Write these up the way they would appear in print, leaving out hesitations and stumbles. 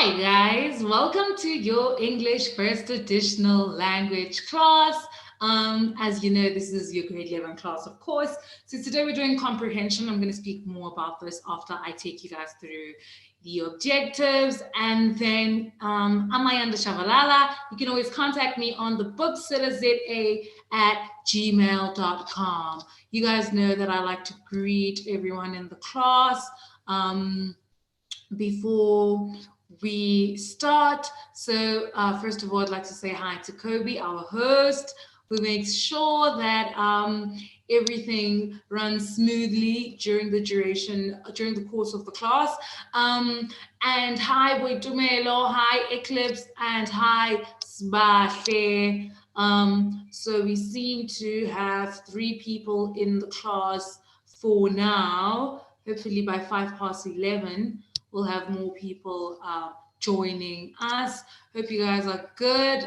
Hi guys, welcome to your English First Additional Language class. As you know, this is your grade 11 class, of course. So today we're doing comprehension. I'm going to speak more about this after I take you guys through the objectives. And then Amayanda Shavalala, you can always contact me on the booksellerza@gmail.com. You guys know that I like to greet everyone in the class. Before we start. So first of all, I'd like to say hi to Kobe, our host, who makes sure that everything runs smoothly during the course of the class. And hi Boitumelo, hi Eclipse, and hi Sbahle. So we seem to have 3 people in the class for now. Hopefully by 11:05, we'll have more people joining us. Hope you guys are good.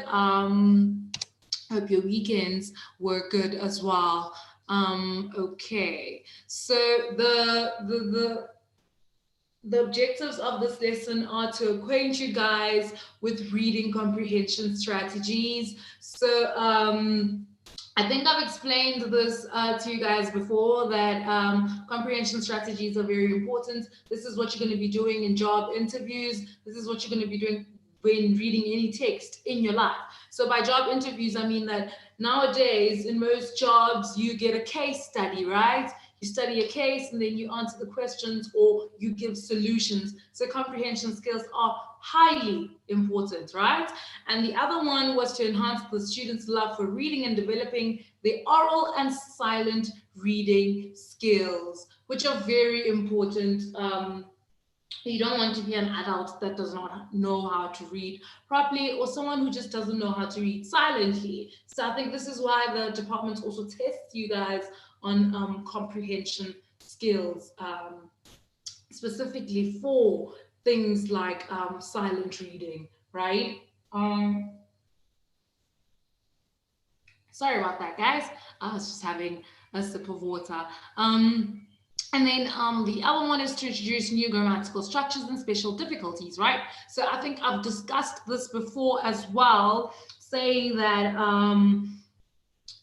Hope your weekends were good as well. Okay, so the objectives of this lesson are to acquaint you guys with reading comprehension strategies. So I think I've explained this to you guys before, that comprehension strategies are very important. This is what you're going to be doing in job interviews. This is what you're going to be doing when reading any text in your life. So by job interviews, I mean that nowadays in most jobs, you get a case study, right? You study a case and then you answer the questions or you give solutions. So comprehension skills are highly important, right? And the other one was to enhance the students' love for reading and developing the oral and silent reading skills, which are very important. You don't want to be an adult that does not know how to read properly, or someone who just doesn't know how to read silently. So I think this is why the department also tests you guys on comprehension skills, specifically for things like silent reading, right? Sorry about that, guys. I was just having a sip of water. And then the other one is to introduce new grammatical structures and special difficulties, right? So I think I've discussed this before as well, saying that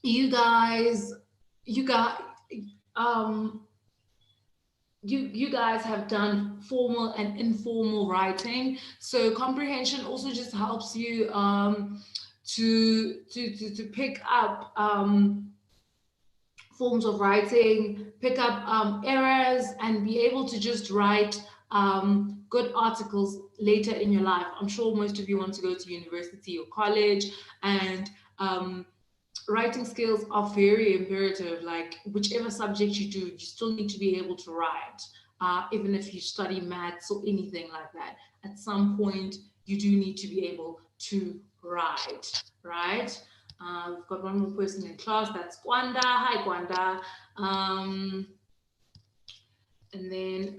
you guys have done formal and informal writing. So comprehension also just helps you to pick up forms of writing, pick up errors, and be able to just write good articles later in your life. I'm sure most of you want to go to university or college, and writing skills are very imperative. Like whichever subject you do, you still need to be able to write. Even if you study maths or anything like that, at some point you do need to be able to write, right? We've got one more person in class. That's Kwanda. Hi, Kwanda. And then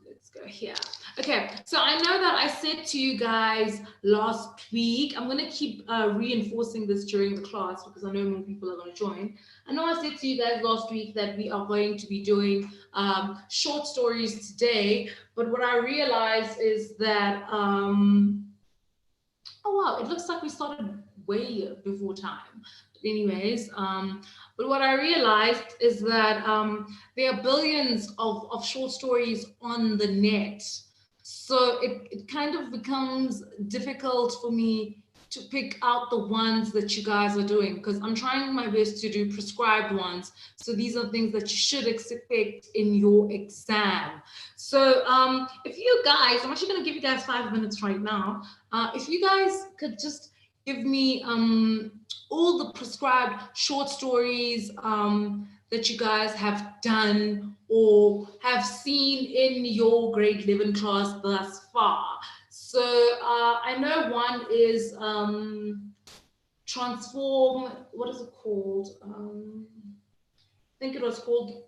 let's go here. Okay, so I know that I said to you guys last week, I'm going to keep reinforcing this during the class because I know more people are going to join. I know I said to you guys last week that we are going to be doing short stories today, but what I realized is that, oh wow, it looks like we started way before time. But anyways, but what I realized is that there are billions of short stories on the net. So it kind of becomes difficult for me to pick out the ones that you guys are doing, because I'm trying my best to do prescribed ones. So these are things that you should expect in your exam. So if you guys, I'm actually going to give you guys 5 minutes right now. If you guys could just give me all the prescribed short stories that you guys have done or have seen in your grade 11 class thus far. So I know one is transform, what is it called? I think it was called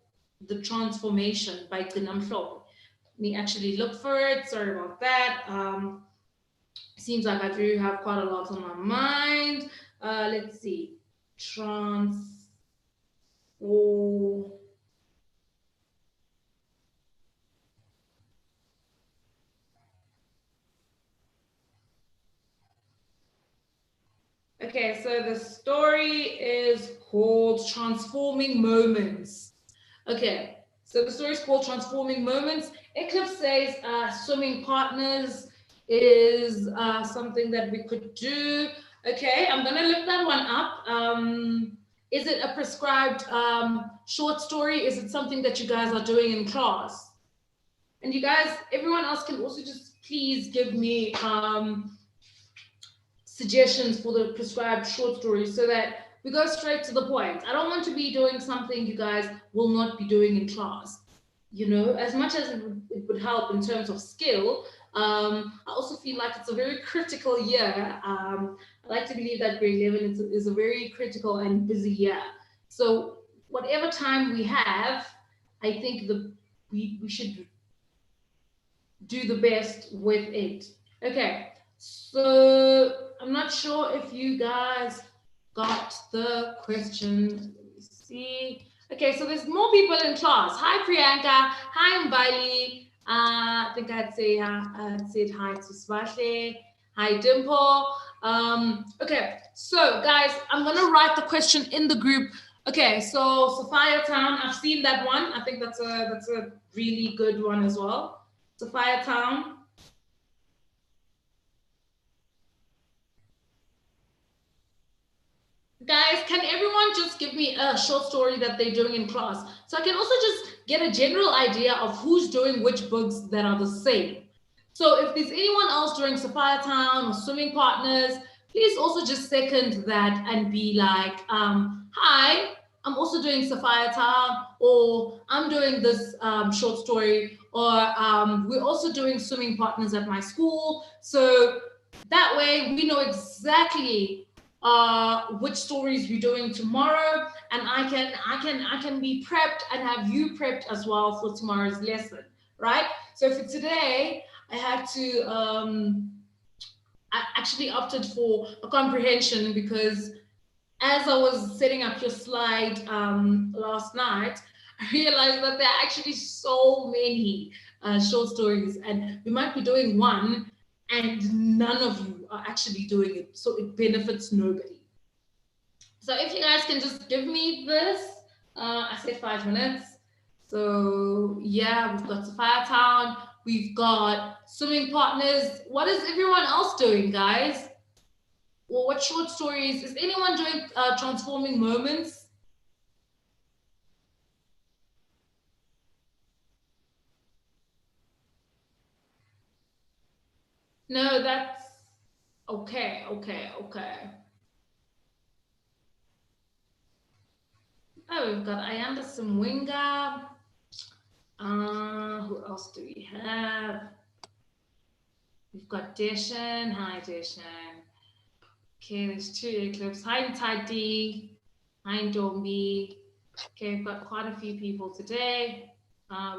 The Transformation by Gnamflo. Let me actually look for it. Sorry about that. Seems like I do have quite a lot on my mind. Let's see. Okay, so the story is called Transforming Moments. Okay, so the story is called Transforming Moments. Eclipse says swimming partners is something that we could do. Okay, I'm gonna look that one up. Is it a prescribed short story? Is it something that you guys are doing in class? And you guys, everyone else can also just please give me suggestions for the prescribed short stories so that we go straight to the point. I don't want to be doing something you guys will not be doing in class. You know, as much as it would help in terms of skill, I also feel like it's a very critical year. I like to believe that grade 11 is a very critical and busy year. So whatever time we have, I think we should do the best with it. Okay, so I'm not sure if you guys got the question. Let me see. Okay, so there's more people in class. Hi, Priyanka. Hi, Mbali. I think I'd said hi to Swashe. Hi, Dimple. Okay, so guys, I'm gonna write the question in the group. Okay, so Sophia Town, I've seen that one. I think that's a really good one as well. Sophia Town. Guys, can everyone just give me a short story that they're doing in class? So I can also just get a general idea of who's doing which books that are the same. So if there's anyone else doing Sophia Town or Swimming Partners, please also just second that and be like, hi, I'm also doing Sophia Town, or I'm doing this short story, or we're also doing Swimming Partners at my school. So that way we know exactly which stories we're doing tomorrow, and I can be prepped and have you prepped as well for tomorrow's lesson, right? So for today, I had to I actually opted for a comprehension because as I was setting up your slide last night, I realized that there are actually so many short stories, and we might be doing one and none of you are actually doing it, so it benefits nobody. So if you guys can just give me this, I said 5 minutes. So yeah, we've got Sophia Town, we've got Swimming Partners. What is everyone else doing, guys? Well, what short stories? Is anyone doing Transforming Moments? No, that's okay. Oh, we've got Ayanda Simwinga. Who else do we have? We've got Deshan. Hi, Deshan. Okay, there's 2 Eclipse. Hi, Tati. Hi, Dombi. Okay, we've got quite a few people today.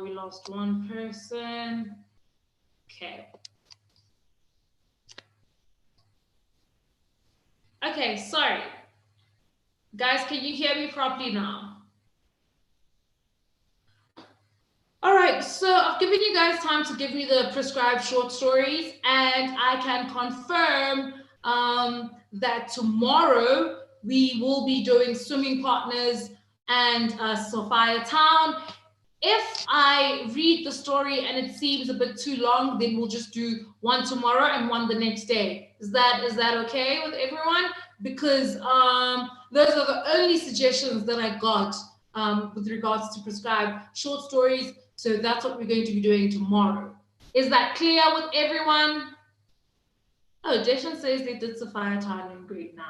We lost 1 person. Okay. Okay, sorry. Guys, can you hear me properly now? All right, so I've given you guys time to give me the prescribed short stories, and I can confirm that tomorrow we will be doing Swimming Partners and Sophia Town. If I read the story and it seems a bit too long, then we'll just do one tomorrow and one the next day. Is that okay with everyone? Because those are the only suggestions that I got with regards to prescribed short stories. So that's what we're going to be doing tomorrow. Is that clear with everyone? Oh, Deshan says they did Sophia Town in grade 9.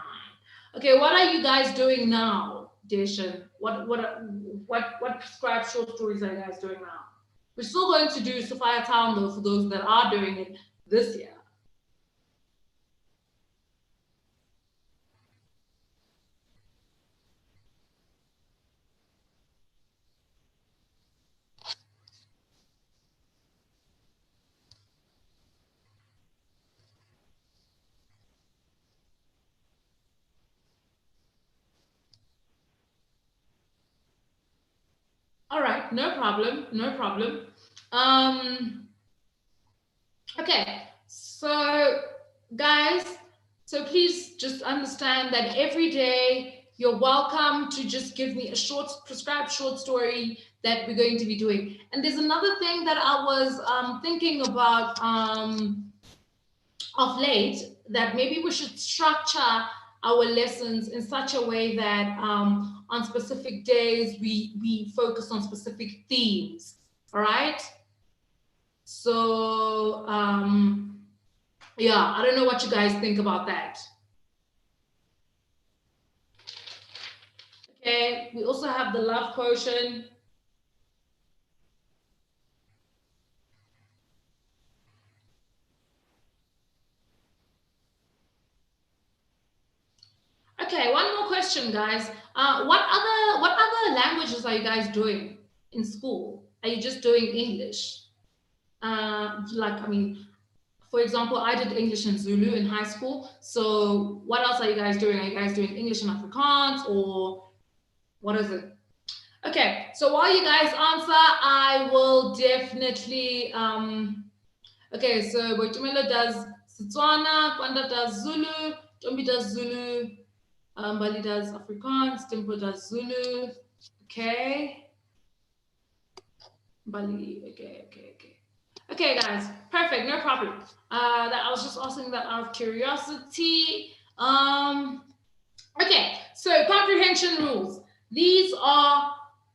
Okay, what are you guys doing now, Deshan? What prescribed short stories are you guys doing now? We're still going to do Sophia Town though for those that are doing it this year. All right, no problem. Okay, so guys, So please just understand that every day you're welcome to just give me a short, prescribed short story that we're going to be doing. And there's another thing that I was thinking about of late, that maybe we should structure our lessons in such a way that on specific days we focus on specific themes. All right. So yeah, I don't know what you guys think about that. Okay, we also have the love potion. Okay, one more question, guys. What other languages are you guys doing in school? Are you just doing English? Like, I mean, for example, I did English and Zulu in high school. So what else are you guys doing? Are you guys doing English and Afrikaans, or what is it? Okay, so while you guys answer, I will definitely okay, so Boitumelo does Setswana, Kwanda does Zulu, Tombi does Zulu, Bali does Afrikaans, Timpo does Zulu. Okay. Bali, okay. Okay, guys, perfect, no problem. That I was just asking that out of curiosity. Okay, so comprehension rules. These are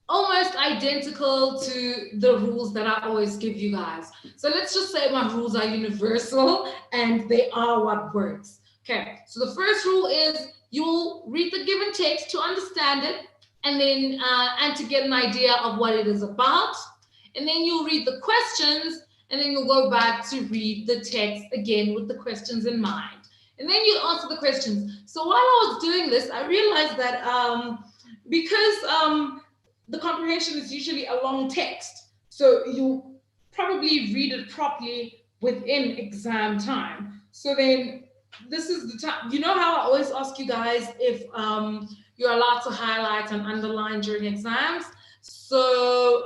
almost identical to the rules that I always give you guys. So let's just say my rules are universal and they are what works. Okay, so the first rule is you'll read the given text to understand it, and then and to get an idea of what it is about. And then you'll read the questions, and then you'll go back to read the text again with the questions in mind. And then you answer the questions. So while I was doing this, I realized that because the comprehension is usually a long text, so you probably read it properly within exam time. So then this is the time. You know how I always ask you guys if you're allowed to highlight and underline during exams? So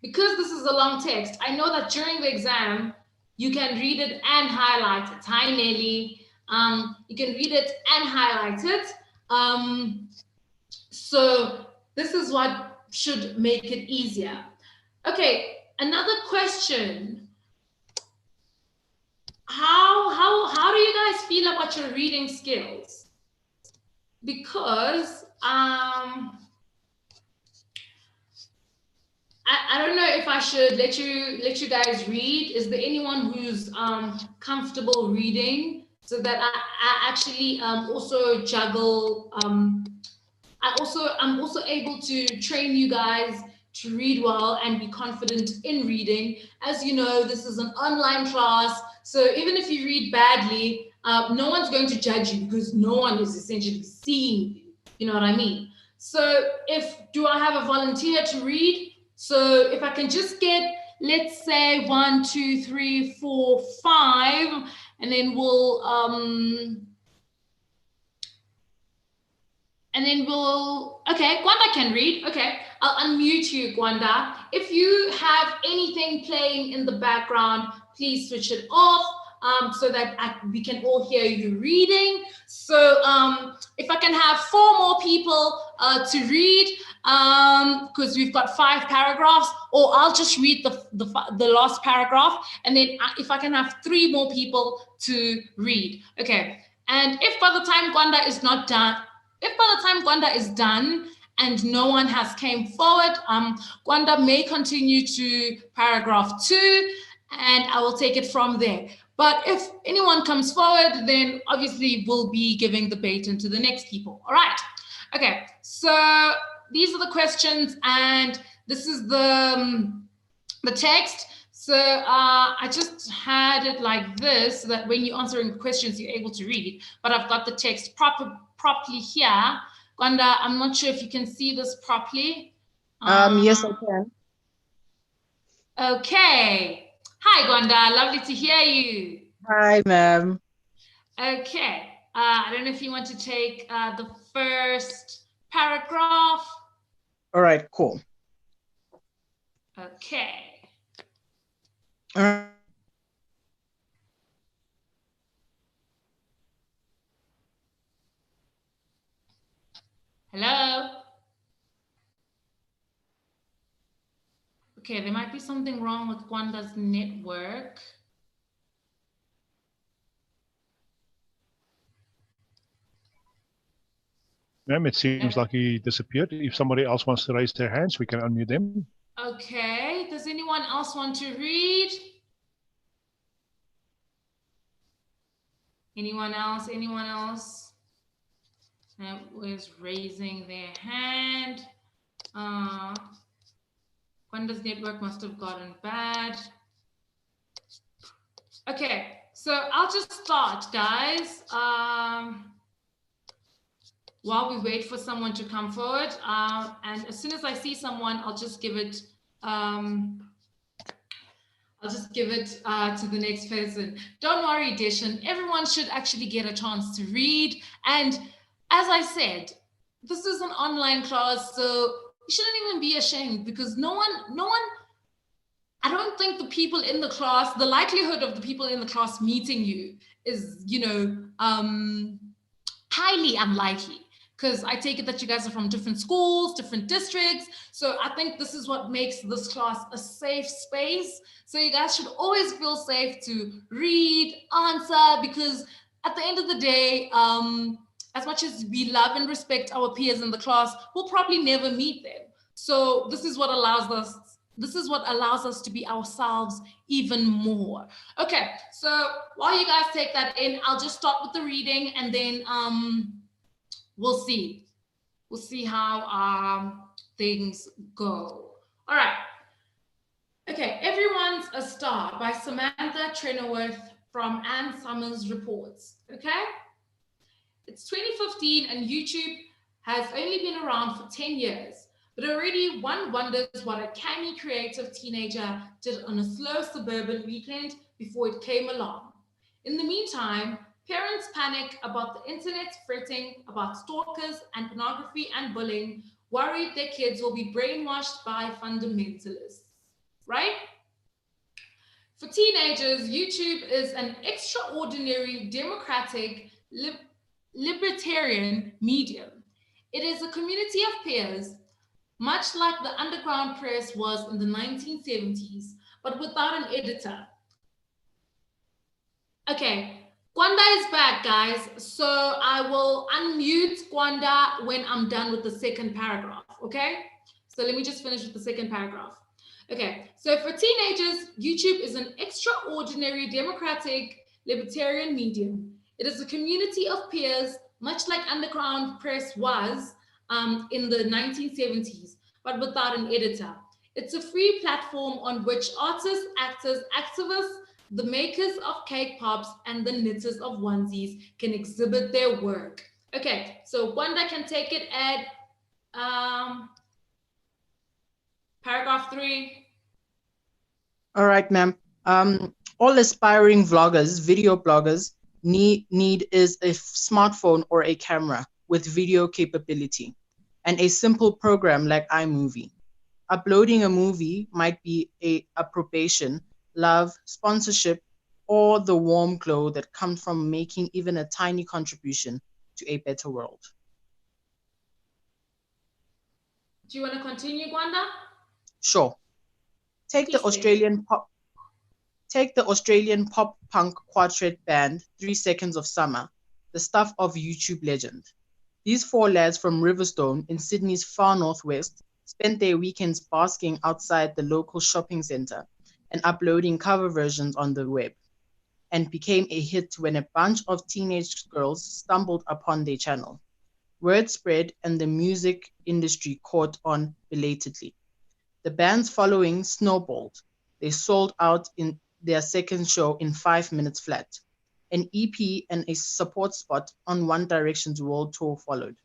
because this is a long text, I know that during the exam, you can read it and highlight it. Hi, Nelly. You can read it and highlight it. So this is what should make it easier. Okay, another question. How do you guys feel about your reading skills? Because I don't know if I should let you guys read. Is there anyone who's comfortable reading, so that I actually also juggle I'm also able to train you guys to read well and be confident in reading. As you know, this is an online class, so even if you read badly, no one's going to judge you because no one is essentially seeing you. You know what I mean? So do I have a volunteer to read? So if I can just get, let's say 1, 2, 3, 4, 5, and then we'll okay, Gwanda can read. Okay, I'll unmute you, Gwanda. If you have anything playing in the background, please switch it off so that we can all hear you reading. So if I can have 4 more people to read, because we've got 5 paragraphs, or I'll just read the last paragraph, and then if I can have 3 more people to read. Okay, and if by the time Gwanda is not done, if by the time Gwanda is done and no one has came forward, Gwanda may continue to paragraph 2, and I will take it from there. But if anyone comes forward, then obviously we'll be giving the baton to the next people. All right. Okay. So these are the questions, and this is the text. So I just had it like this, so that when you're answering questions, you're able to read. But I've got the text properly here. Gwanda, I'm not sure if you can see this properly. Yes, I can. Okay. Hi, Gwanda. Lovely to hear you. Hi, ma'am. Okay. I don't know if you want to take the first paragraph. All right, cool. Okay. Hello? Okay, there might be something wrong with Kwanda's network. Ma'am, it seems like he disappeared. If somebody else wants to raise their hands, we can unmute them. Okay, does anyone else want to read? Anyone else? Anyone else? That was raising their hand. Kwanda's network must have gotten bad. Okay, so I'll just start, guys. While we wait for someone to come forward, and as soon as I see someone, I'll just give it. To the next person. Don't worry, Deshan. Everyone should actually get a chance to read. And as I said, this is an online class, so you shouldn't even be ashamed because no one. I don't think the people in the class, the likelihood of the people in the class meeting you is, highly unlikely. Because I take it that you guys are from different schools, different districts. So I think this is what makes this class a safe space. So you guys should always feel safe to read, answer, because at the end of the day, as much as we love and respect our peers in the class, we'll probably never meet them. So this is what allows us to be ourselves even more. Okay, so while you guys take that in, I'll just start with the reading and then we'll see how things go. All right. Okay, Everyone's a Star by Samantha Trenoweth from Ann Summers Reports. Okay, it's 2015 and YouTube has only been around for 10 years, but already one wonders what a canny creative teenager did on a slow suburban weekend before it came along. In the meantime, parents panic about the internet, fretting about stalkers and pornography and bullying, worried their kids will be brainwashed by fundamentalists, right? For teenagers, YouTube is an extraordinary, democratic, libertarian medium. It is a community of peers, much like the underground press was in the 1970s, but without an editor. Okay, Kwanda is back, guys. So I will unmute Kwanda when I'm done with the second paragraph, okay? So let me just finish with the second paragraph. Okay, so for teenagers, YouTube is an extraordinary, democratic, libertarian medium. It is a community of peers, much like underground press was in the 1970s, but without an editor. It's a free platform on which artists, actors, activists, the makers of cake pops and the knitters of onesies can exhibit their work. Okay, so Wanda can take it at paragraph 3. All right, ma'am. All aspiring vloggers, video bloggers, need is a smartphone or a camera with video capability and a simple program like iMovie. Uploading a movie might be a approbation, love, sponsorship, or the warm glow that comes from making even a tiny contribution to a better world. Do you want to continue, Gwanda? Sure. Take the Australian pop punk quartet band 3 Seconds of Summer, the stuff of YouTube legend. These 4 lads from Riverstone in Sydney's far northwest spent their weekends basking outside the local shopping centre and uploading cover versions on the web, and became a hit when a bunch of teenage girls stumbled upon their channel. Word spread and the music industry caught on belatedly. The band's following snowballed. They sold out in their second show in 5 minutes flat. An EP and a support spot on One Direction's world tour followed.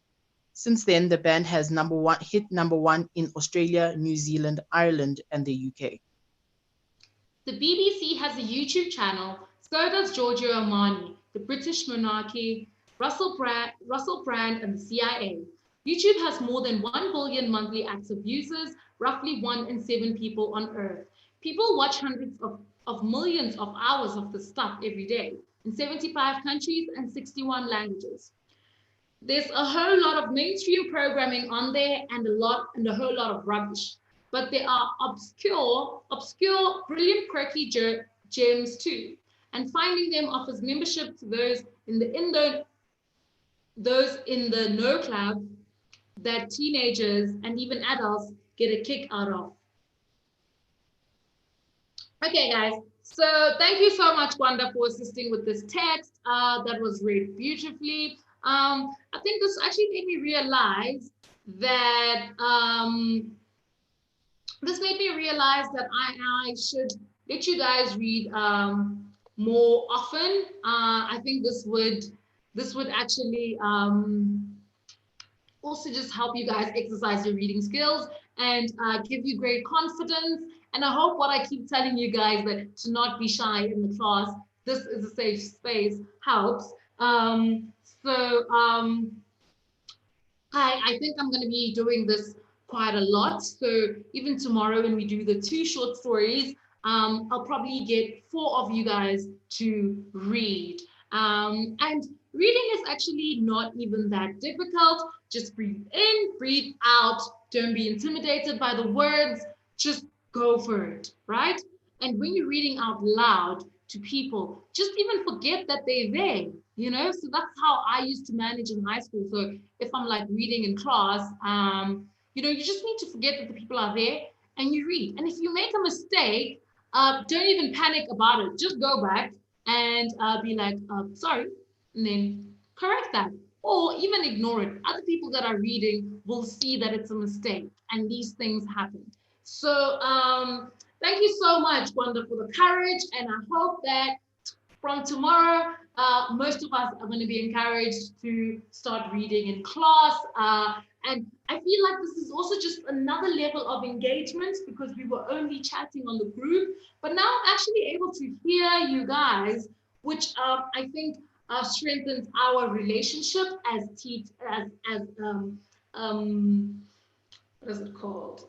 Since then, the band has hit number one in Australia, New Zealand, Ireland, and the UK. The BBC has a YouTube channel, so does Giorgio Armani, the British monarchy, Russell Brand, and the CIA. YouTube has more than 1 billion monthly active users, roughly 1 in 7 people on Earth. People watch hundreds of millions of hours of this stuff every day in 75 countries and 61 languages. There's a whole lot of mainstream programming on there and a whole lot of rubbish. But there are obscure, brilliant, quirky gems too. And finding them offers membership to those in the know club that teenagers and even adults get a kick out of. Okay, guys. So thank you so much, Wanda, for assisting with this text. That was read beautifully. I think this actually made me realize that I should let you guys read more often. I think this would actually also just help you guys exercise your reading skills and give you great confidence. And I hope what I keep telling you guys, that to not be shy in the class, this is a safe space, helps. I think I'm going to be doing this quite a lot. So even tomorrow when we do the 2 short stories, I'll probably get 4 of you guys to read. And reading is actually not even that difficult. Just breathe in, breathe out. Don't be intimidated by the words. Just go for it, right? And when you're reading out loud to people, just even forget that they're there, you know? So that's how I used to manage in high school. So if I'm like reading in class, you know, you just need to forget that the people are there and you read. And if you make a mistake, don't even panic about it. Just go back and be like, sorry, and then correct that. Or even ignore it. Other people that are reading will see that it's a mistake and these things happen. So thank you so much, Wanda, for the courage. And I hope that from tomorrow, most of us are going to be encouraged to start reading in class. And I feel like this is also just another level of engagement because we were only chatting on the group. But now I'm actually able to hear you guys, which I think strengthens our relationship as what is it called?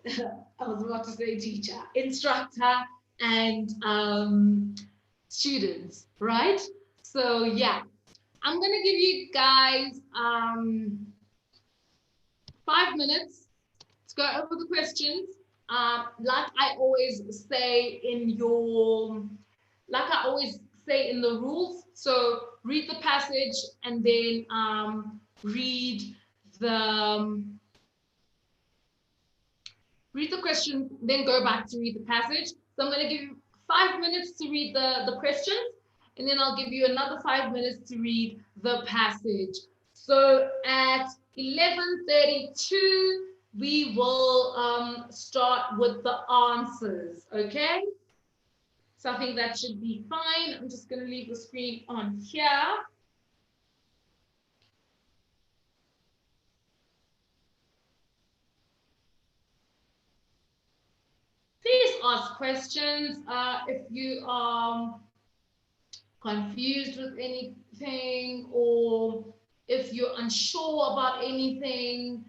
I was about to say teacher, instructor, and students, right? So yeah, I'm gonna give you guys 5 minutes to go over the questions. Like I always say in the rules. So read the passage and then read the question, then go back to read the passage. So I'm going to give you 5 minutes to read the questions, and then I'll give you another 5 minutes to read the passage. So at 11:32, we will start with the answers, okay? So I think that should be fine. I'm just going to leave the screen on here. Please ask questions if you are confused with anything or if you're unsure about anything.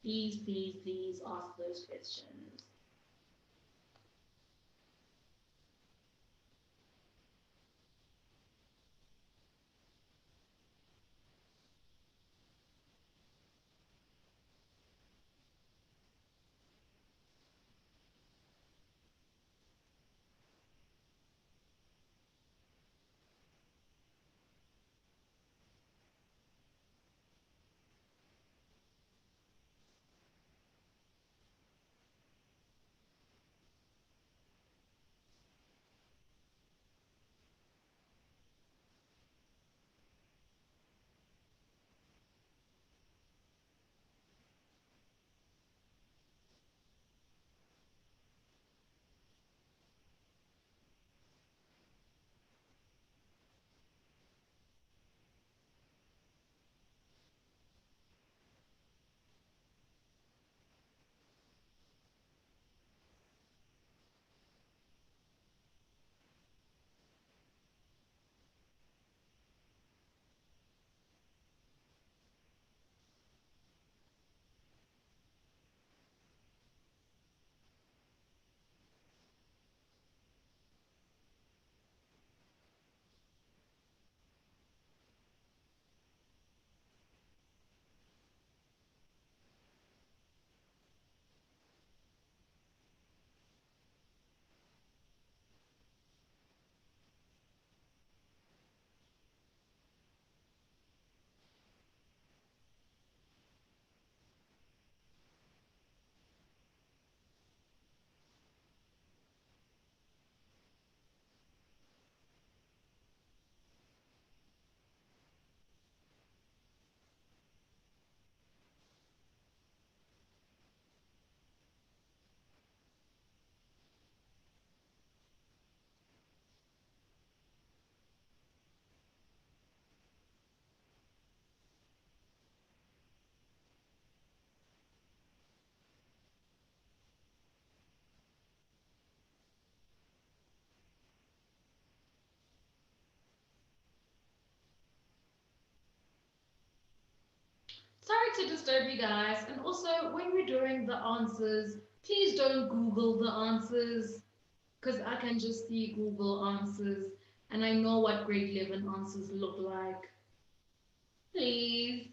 Please ask those questions. Sorry to disturb you guys. And also, when we're doing the answers, please don't Google the answers because I can just see Google answers and I know what grade 11 answers look like. Please.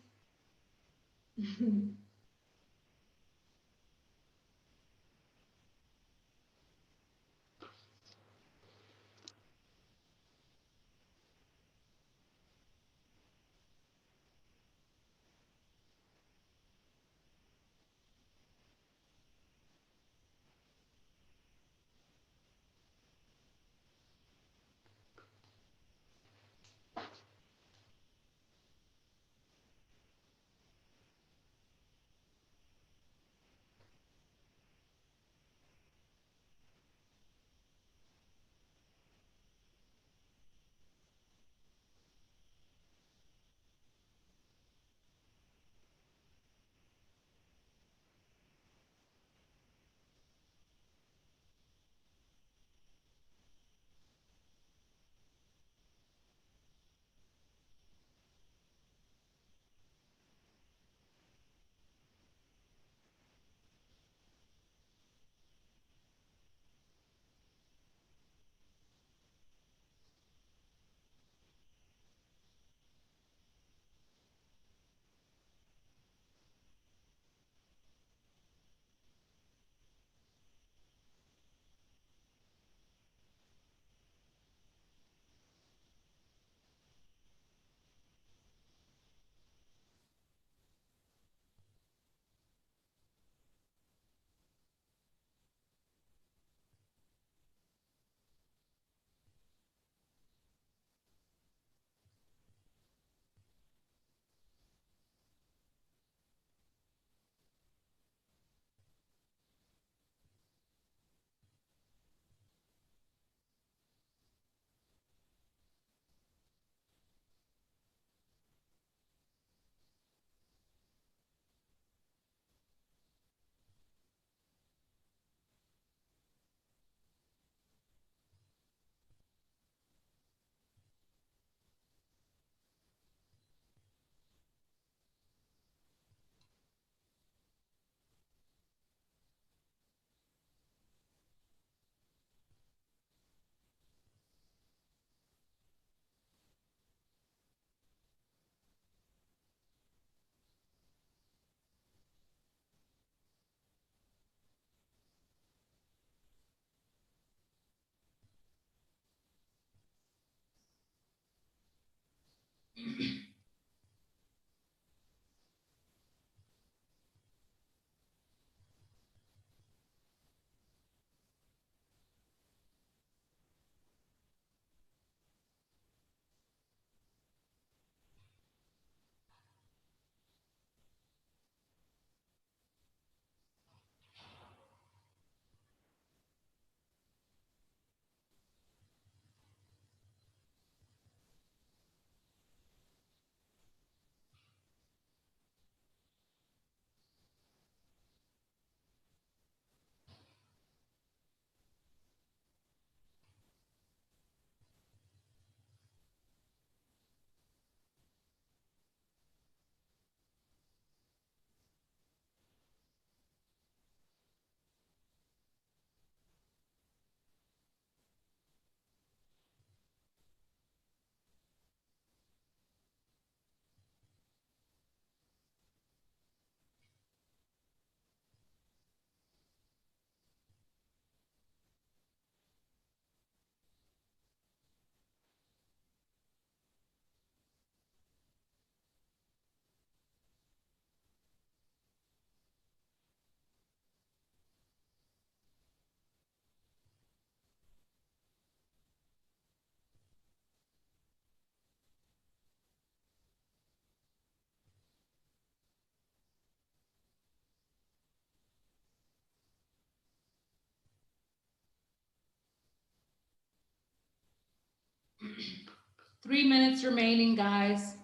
3 minutes remaining, guys.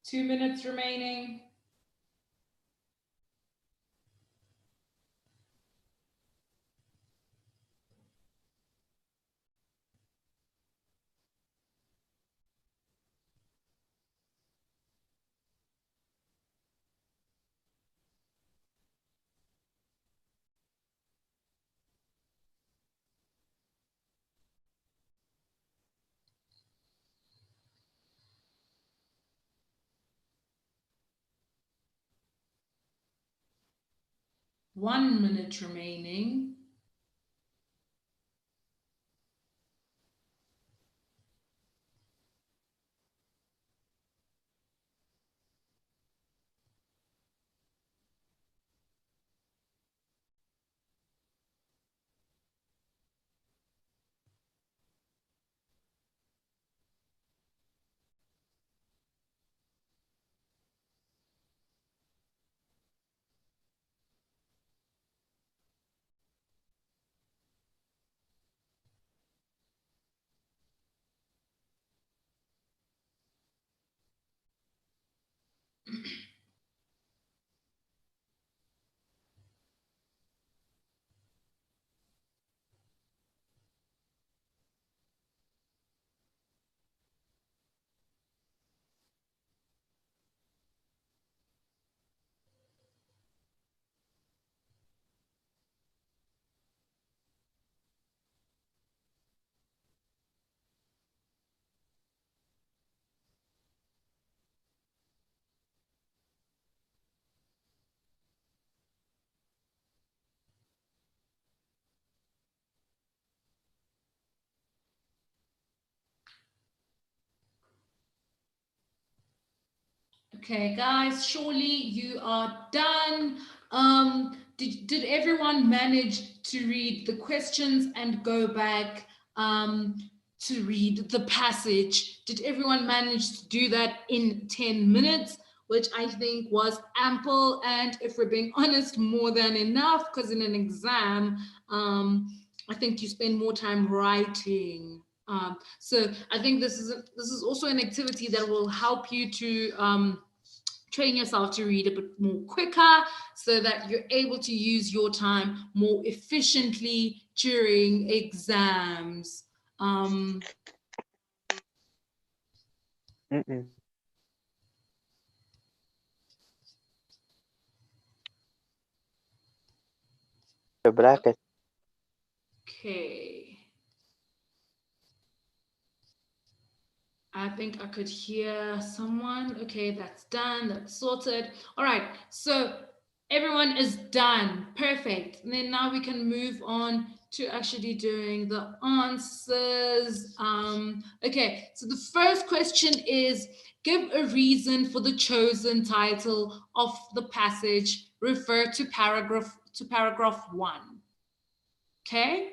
2 minutes remaining. One minute remaining. Okay, guys, surely you are done. Did everyone manage to read the questions and go back to read the passage? Did everyone manage to do that in 10 minutes, which I think was ample, and if we're being honest, more than enough, because in an exam, I think you spend more time writing. So I think this is also an activity that will help you to train yourself to read a bit more quicker so that you're able to use your time more efficiently during exams. The bracket. Okay. I think I could hear someone. Okay, that's done. That's sorted. All right. So everyone is done. Perfect. And then now we can move on to actually doing the answers. Okay. So the first question is, give a reason for the chosen title of the passage. Refer to paragraph 1. Okay.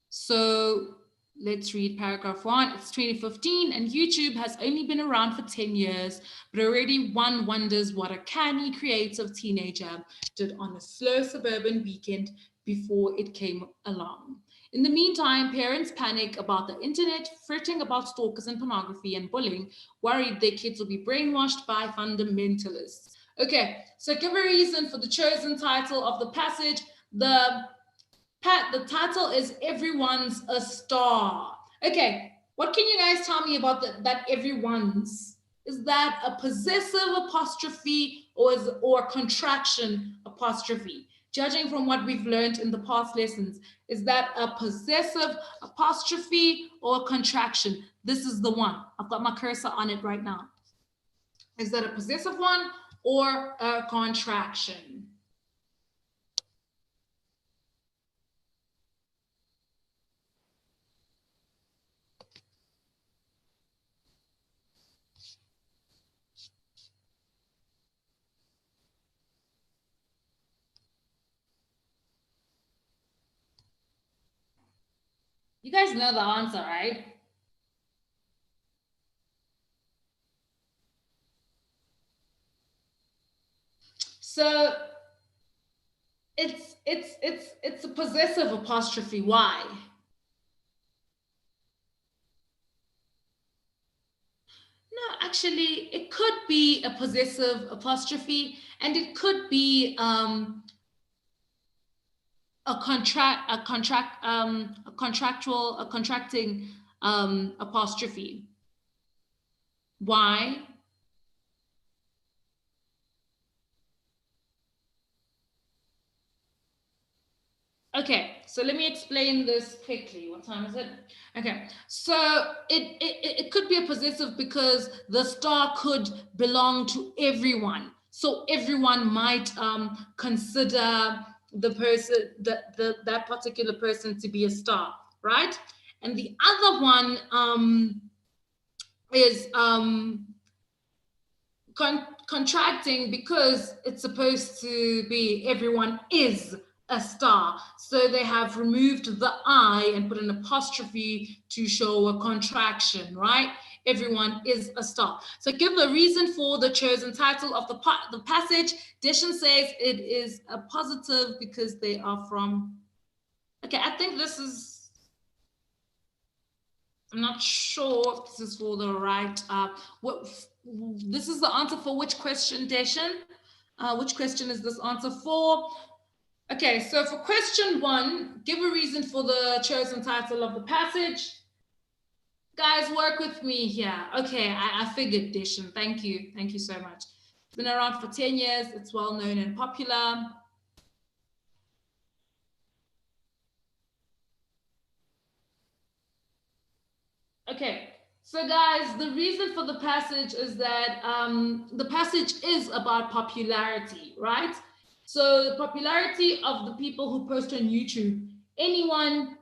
So let's read paragraph 1. It's 2015 and YouTube has only been around for 10 years, but already one wonders what a canny, creative teenager did on a slow suburban weekend before it came along. In the meantime, parents panic about the internet, fretting about stalkers and pornography and bullying, worried their kids will be brainwashed by fundamentalists. Okay, so give a reason for the chosen title of the passage. The title is Everyone's a Star. Okay, what can you guys tell me about that everyone's? Is that a possessive apostrophe or contraction apostrophe? Judging from what we've learned in the past lessons, is that a possessive apostrophe or a contraction? This is the one. I've got my cursor on it right now. Is that a possessive one or a contraction? You guys know the answer, right? So it's a possessive apostrophe. Why? No, actually, it could be a possessive apostrophe, and it could be a contracting apostrophe. Why? Okay, so let me explain this quickly. What time is it? Okay, so it could be a possessive because the star could belong to everyone. So everyone might consider the person, that particular person to be a star, right? And the other one is contracting because it's supposed to be everyone is a star. So they have removed the I and put an apostrophe to show a contraction, right? Everyone is a star. So give the reason for the chosen title of the passage. Deshan says it is a positive because they are from... Okay, I think this is... I'm not sure if this is for the right... this is the answer for which question, Deshan? Which question is this answer for? Okay, so for question 1, give a reason for the chosen title of the passage. Guys, work with me here. Okay, I figured, Deshan. Thank you. Thank you so much. It's been around for 10 years. It's well known and popular. Okay, so guys, the reason for the passage is that the passage is about popularity, right? So the popularity of the people who post on YouTube. Anyone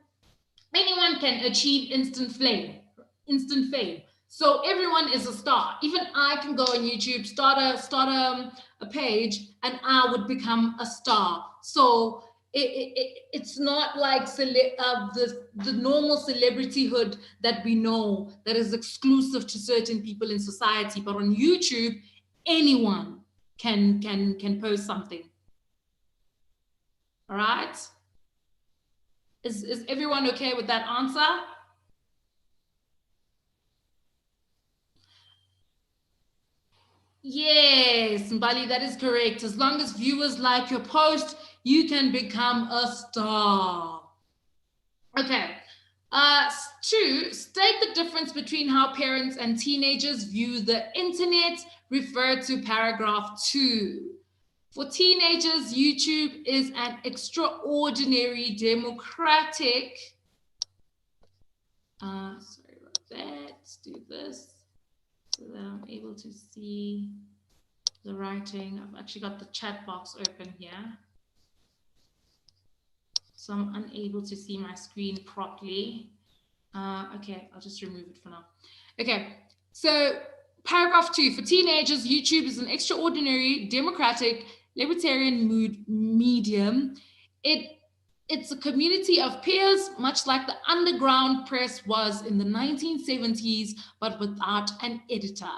can achieve instant fame. So everyone is a star. Even I can go on YouTube, start a page, and I would become a star. So it's not like the normal celebrityhood that we know that is exclusive to certain people in society. But on YouTube, anyone can post something. All right. Is everyone okay with that answer? Yes, Mbali, that is correct. As long as viewers like your post, you can become a star. Okay. 2, state the difference between how parents and teenagers view the internet. Refer to paragraph 2. For teenagers, YouTube is an extraordinary democratic... sorry about that. Let's do this so that I'm able to see the writing. I've actually got the chat box open here, so I'm unable to see my screen properly. Okay, I'll just remove it for now. Okay, so paragraph 2, for teenagers, YouTube is an extraordinary, democratic, libertarian medium. It's a community of peers, much like the underground press was in the 1970s, but without an editor.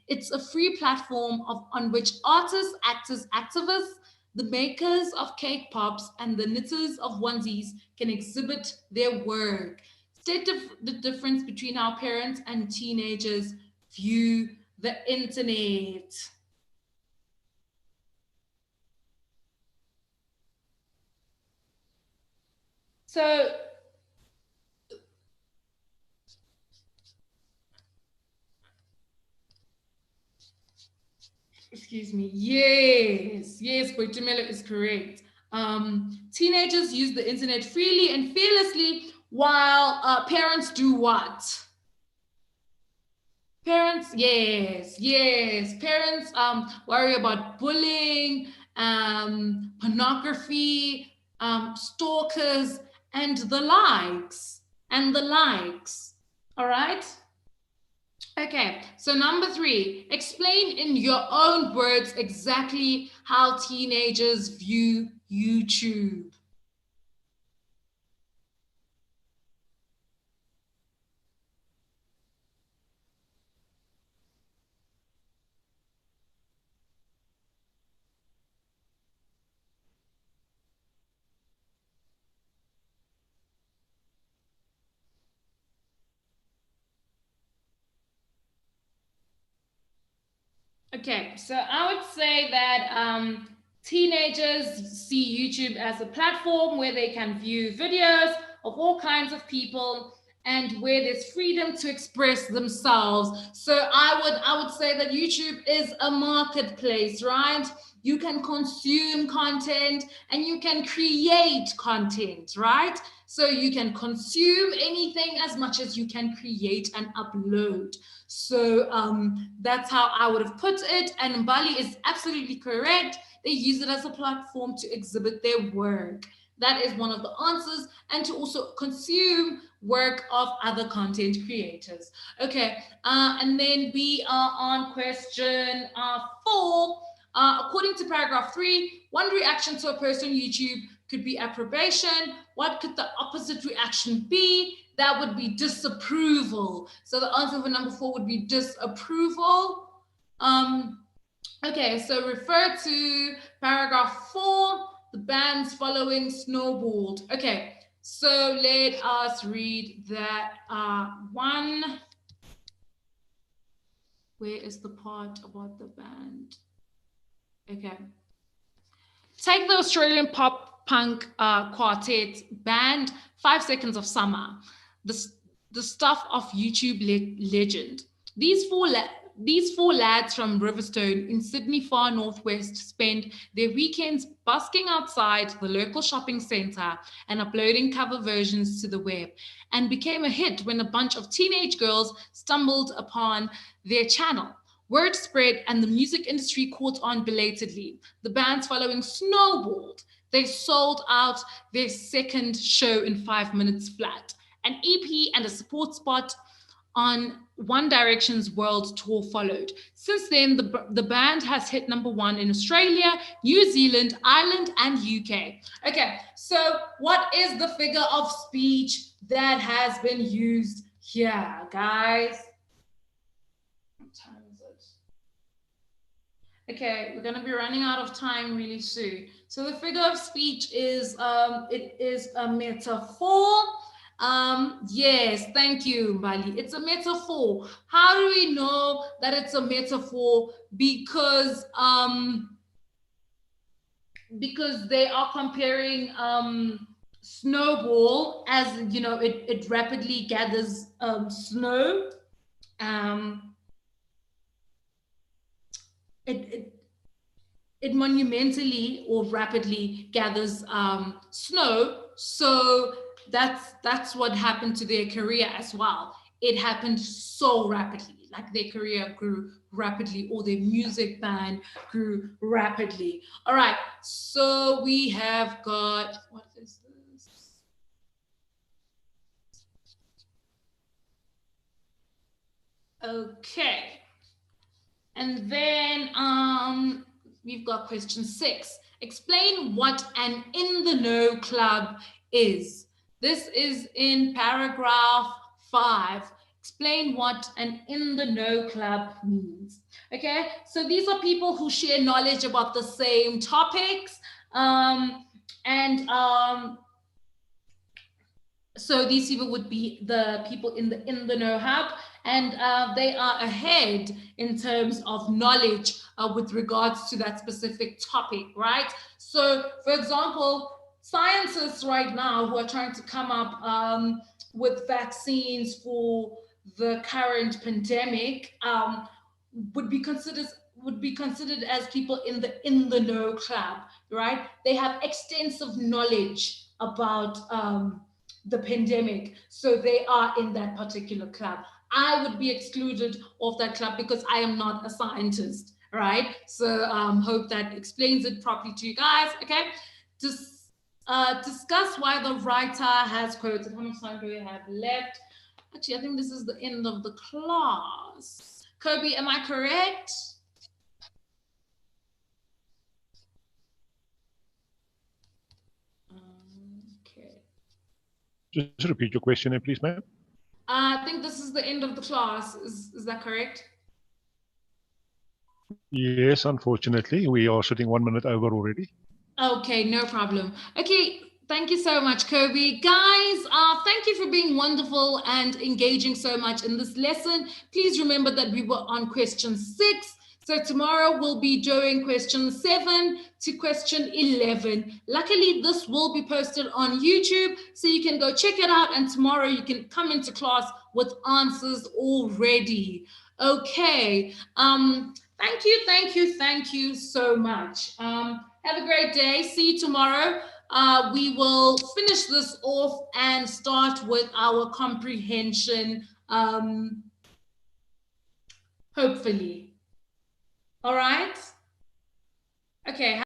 It's a free platform on which artists, actors, activists, the makers of cake pops, and the knitters of onesies can exhibit their work. State the difference between how parents and teenagers view the internet. So, excuse me. Yes, Boitumelo is correct. Teenagers use the internet freely and fearlessly, while parents do what? Parents, yes. Parents worry about bullying, pornography, stalkers, and the likes. All right? Okay, so number 3, explain in your own words exactly how teenagers view YouTube. Okay, so I would say that teenagers see YouTube as a platform where they can view videos of all kinds of people and where there's freedom to express themselves. So I would say that YouTube is a marketplace, right? You can consume content and you can create content, right? So you can consume anything as much as you can create and upload. So that's how I would have put it. And Mbali is absolutely correct. They use it as a platform to exhibit their work. That is one of the answers, and to also consume work of other content creators. Okay, and then we are on question 4. According to paragraph 3, one reaction to a post on YouTube could be approbation. What could the opposite reaction be? That would be disapproval. So the answer for number 4 would be disapproval. Okay, so refer to paragraph 4. The bands following snowballed. Okay, so let us read that one. Where is the part about the band? Okay. Take the Australian pop punk quartet band, 5 Seconds of Summer, the stuff of YouTube legend. These four lads from Riverstone in Sydney far northwest spend their weekends busking outside the local shopping centre and uploading cover versions to the web, and became a hit when a bunch of teenage girls stumbled upon their channel. Word spread and the music industry caught on belatedly. The bands following snowballed. They sold out their second show in 5 minutes flat. An EP and a support spot on One Direction's world tour followed. Since then, the band has hit #1 in Australia, New Zealand, Ireland, and UK. Okay, so what is the figure of speech that has been used here, guys? What time is it? Okay, we're gonna be running out of time really soon. So the figure of speech is, it is a metaphor. Yes, thank you, Mbali. It's a metaphor. How do we know that it's a metaphor? Because they are comparing snowball, as you know, it rapidly gathers snow. It monumentally or rapidly gathers snow. So that's what happened to their career as well. It happened so rapidly, like their career grew rapidly, or their music band grew rapidly. All right, so we have got, what is this? Okay. And then we've got question 6. Explain what an in the know club is. This is in paragraph 5. Explain what an in the know club means. Okay, so these are people who share knowledge about the same topics. So these people would be the people in the know hub, and they are ahead in terms of knowledge with regards to that specific topic, right? So, for example, scientists right now who are trying to come up with vaccines for the current pandemic would be considered as people in the know club, right? They have extensive knowledge about the pandemic, so they are in that particular club. I would be excluded of that club because I am not a scientist, right? So hope that explains it properly to you guys. Okay, discuss why the writer has quoted. How much time do we have left? Actually, I think this is the end of the class. Kobe, am I correct? Okay. Just repeat your question, please, ma'am. I think this is the end of the class. Is that correct? Yes, unfortunately, we are sitting 1 minute over already. Okay, no problem. Okay, thank you so much, Kobe. Guys, thank you for being wonderful and engaging so much in this lesson. Please remember that we were on question 6. So tomorrow we'll be doing question 7 to question 11. Luckily, this will be posted on YouTube, so you can go check it out, and tomorrow you can come into class with answers already. Okay. Thank you so much. Have a great day. See you tomorrow. We will finish this off and start with our comprehension, hopefully. All right? Okay.